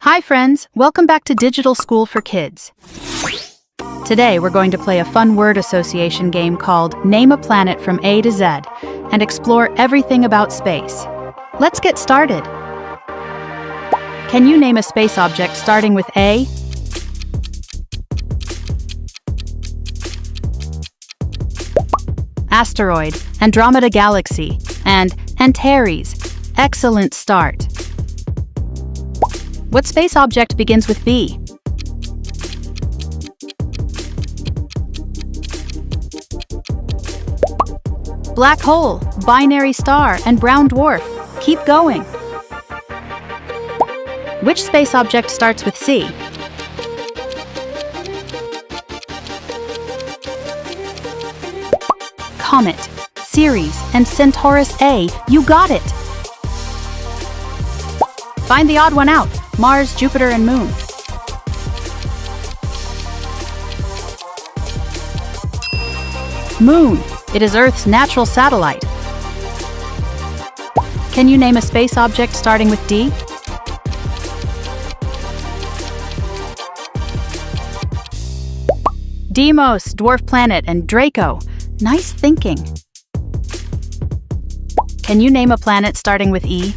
Hi friends, welcome back to Digital School for Kids. Today we're going to play a fun word association game called Name a Planet from A to Z and explore everything about space. Let's get started. Can you name a space object starting with A? Asteroid, Andromeda Galaxy, and Antares. Excellent start. What space object begins with B? Black hole, binary star, and brown dwarf. Keep going. Which space object starts with C? Comet, Ceres, and Centaurus A. You got it! Find the odd one out. Mars, Jupiter, and Moon. Moon. It is Earth's natural satellite. Can you name a space object starting with D? Deimos, dwarf planet, and Draco. Nice thinking. Can you name a planet starting with E?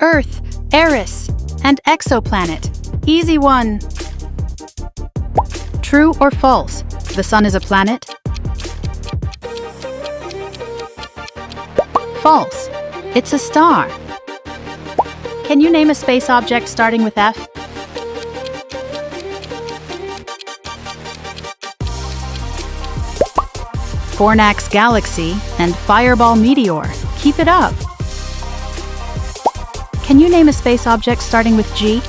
Earth, Eris, and exoplanet. Easy one. True or false? The sun is a planet? False. It's a star. Can you name a space object starting with F? Fornax Galaxy and Fireball Meteor. Keep it up. Can you name a space object starting with G?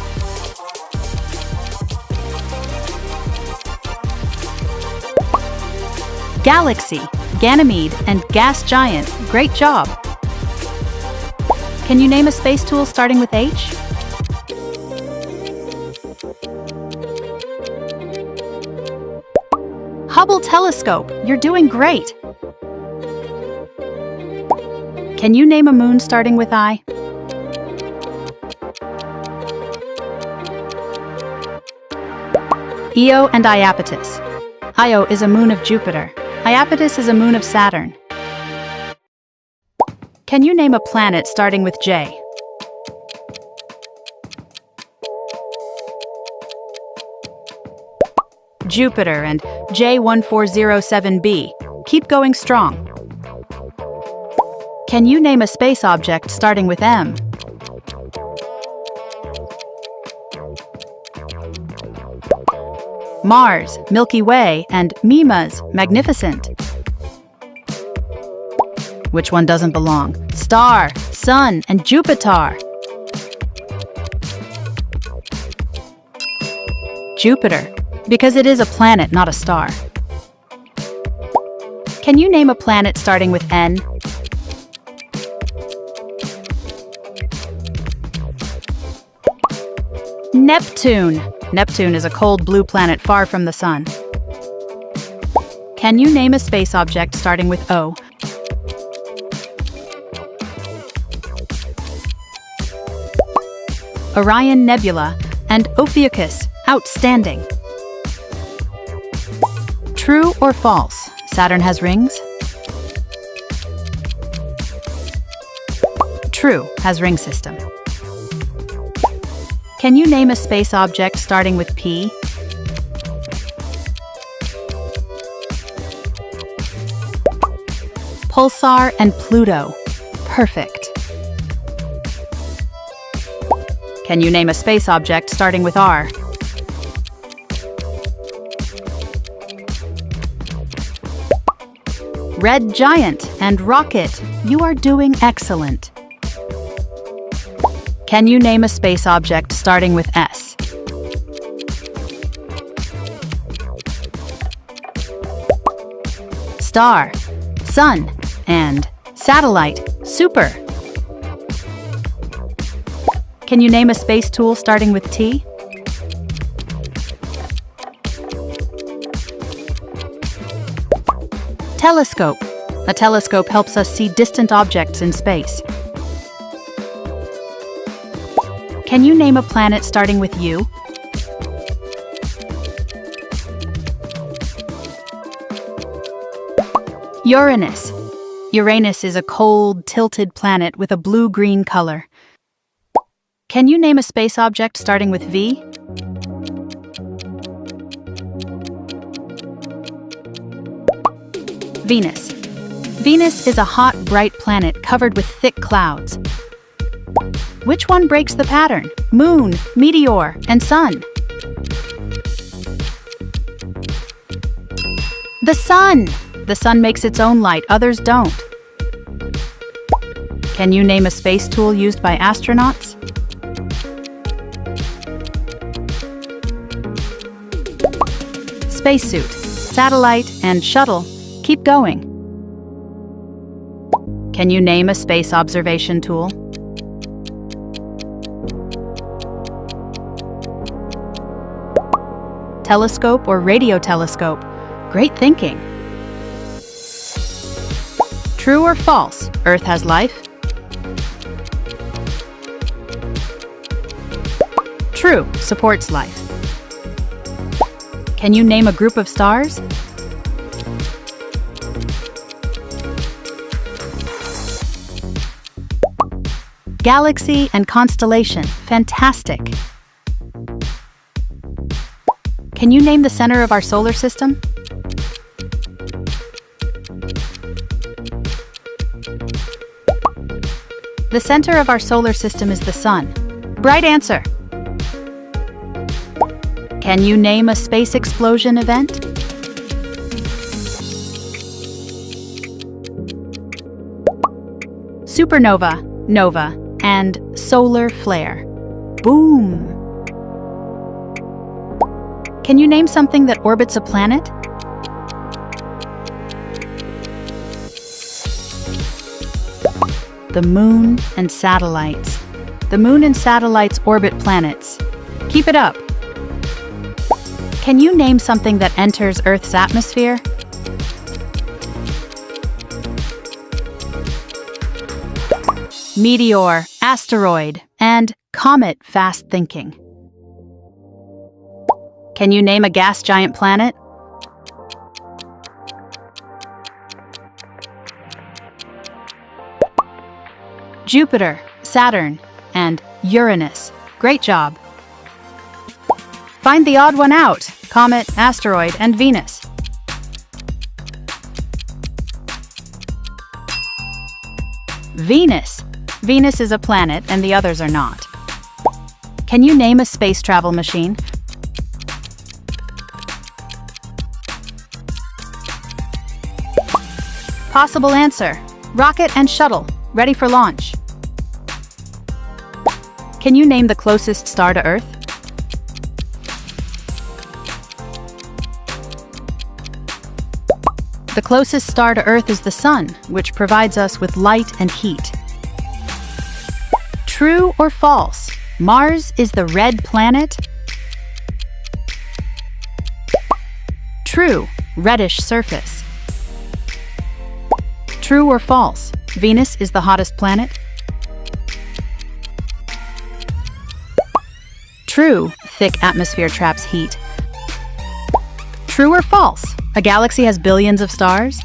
Galaxy, Ganymede, and Gas Giant. Great job! Can you name a space tool starting with H? Hubble Telescope. You're doing great! Can you name a moon starting with I? Io and Iapetus. Io is a moon of Jupiter. Iapetus is a moon of Saturn. Can you name a planet starting with J? Jupiter and J1407b. Keep going strong. Can you name a space object starting with M? Mars, Milky Way, and Mimas, Magnificent. Which one doesn't belong? Star, Sun, and Jupiter. Jupiter, because it is a planet, not a star. Can you name a planet starting with N? Neptune. Neptune is a cold blue planet far from the sun. Can you name a space object starting with O? Orion Nebula and Ophiuchus. Outstanding. True or false? Saturn has rings? True, has ring system. Can you name a space object starting with P? Pulsar and Pluto. Perfect. Can you name a space object starting with R? Red Giant and Rocket. You are doing excellent. Can you name a space object starting with S? Star, Sun, and Satellite. Super! Can you name a space tool starting with T? Telescope. A telescope helps us see distant objects in space. Can you name a planet starting with U? Uranus. Uranus is a cold, tilted planet with a blue-green color. Can you name a space object starting with V? Venus. Venus is a hot, bright planet covered with thick clouds. Which one breaks the pattern? Moon, meteor, and sun. The sun! The sun makes its own light, others don't. Can you name a space tool used by astronauts? Spacesuit, satellite, and shuttle. Keep going. Can you name a space observation tool? Telescope or radio telescope? Great thinking. True or false? Earth has life? True, supports life. Can you name a group of stars? Galaxy and constellation. Fantastic. Can you name the center of our solar system? The center of our solar system is the sun. Right answer. Can you name a space explosion event? Supernova, nova, and solar flare. Boom! Can you name something that orbits a planet? The moon and satellites. The moon and satellites orbit planets. Keep it up. Can you name something that enters Earth's atmosphere? Meteor, asteroid, and comet. Fast thinking. Can you name a gas giant planet? Jupiter, Saturn, and Uranus. Great job. Find the odd one out. Comet, asteroid, and Venus. Venus. Venus is a planet and the others are not. Can you name a space travel machine? Possible answer. Rocket and shuttle, ready for launch. Can you name the closest star to Earth? The closest star to Earth is the Sun, which provides us with light and heat. True or false? Mars is the red planet? True, reddish surface. True or false? Venus is the hottest planet? True, thick atmosphere traps heat. True or false? A galaxy has billions of stars?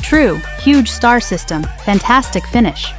True, huge star system. Fantastic finish.